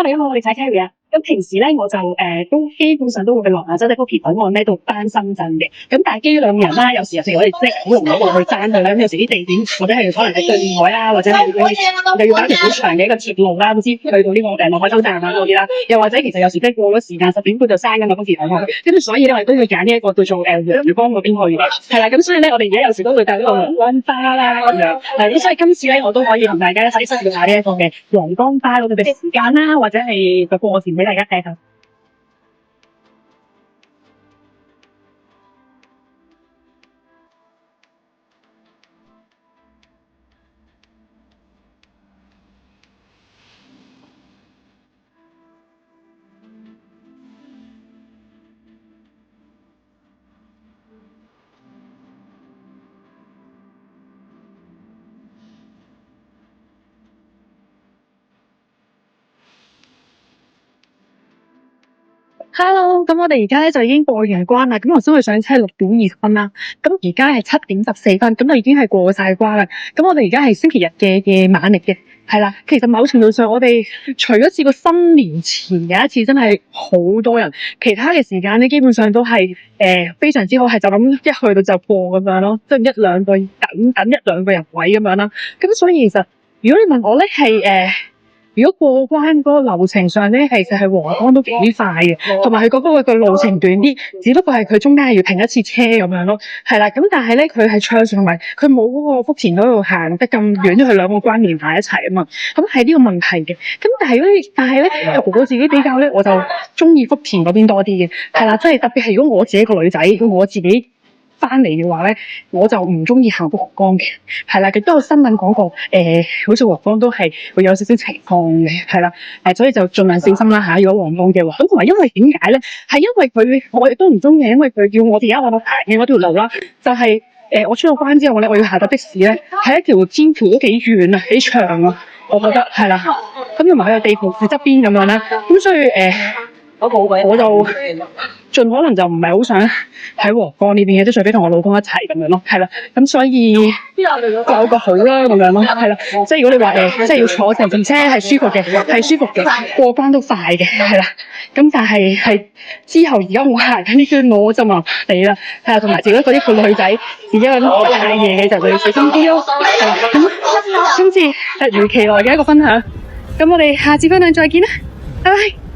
你好，我哋踩 Carry 啊。咁平時咧我就都基本上都會去落亞洲，即係嗰個品岸咧度單深圳嘅。咁但係機兩人啦，有時我哋即係好容易會去爭佢啦。咁有時啲地點或者係可能喺對海啦，或者係又要打條好長嘅一個鐵路啦，唔知去到呢個落海州站啊嗰啲啦。又或者其實有時即係過咗時間10點半就閂㗎嘛，嗰時睇開。跟住所以咧我哋都要揀呢一個叫做陽光嗰邊去嘅。係啦，咁所以咧我哋而家有時都會帶呢個陽光花啦咁樣。係咁所以今次咧我都可以同大家一齊介紹下呢一個嘅陽光花嗰度嘅時間啦，或者係個過程俾大家睇下。Hello，咁我哋而家咧就已經過完關啦。咁頭先我上車6:20啦，咁而家係7:14，咁就已經係過晒關啦。咁我哋而家係星期日嘅夜晚嚟嘅，係啦。其實某程度上，我哋除咗試過新年前有一次真係好多人，其他嘅時間咧基本上都係非常之好，係就咁一去到就過咁樣咯，即係一兩個等一兩個人位咁樣啦。咁所以其實如果你問我咧係如果過關嗰個流程上咧，其實係皇崗都幾快嘅，同埋佢嗰個路程短啲，只不過係佢中間係要停一次車咁樣咯，係啦。咁但係咧，佢係暢順，同埋佢冇嗰個福田嗰度行得咁遠，因為佢兩個關連埋一齊啊嘛。咁係呢個問題嘅。咁但係咧，我自己比較咧，我就中意福田嗰邊多啲嘅，係啦。即係特別係如果我自己個女仔，我自己翻嚟嘅話咧，我就唔中意行皇崗嘅，係啦，亦都有新聞講過，好似皇崗都係會有少少情況嘅，係啦，所以就盡量小心啦嚇。如果皇崗嘅話，咁同埋因為點解咧？係因為佢我亦都唔中意，因為佢叫我而家我行嘅嗰條路啦，就係我出咗關之後咧，我要下搭的士咧，係一條天橋都幾遠啊，幾長啊，我覺得係啦。咁同埋佢有地盤喺側邊咁樣啦，咁所以我就盡可能就唔係好想喺皇崗呢邊嘅，即係除非同我老公一齊咁樣咯，係啦。咁所以有個好啦咁樣咯，係啦。即係如果你話即係要坐成程車係舒服嘅，係舒服嘅，過關都快嘅，係啦。咁但係之後而家我行緊呢段路就麻麻地啦，係啦。同埋自己嗰啲個女仔，自己嗰啲太夜嘅就要小心啲咯，係啦。咁今次突如其來嘅一個分享，咁我哋下次分享再見啦，拜拜。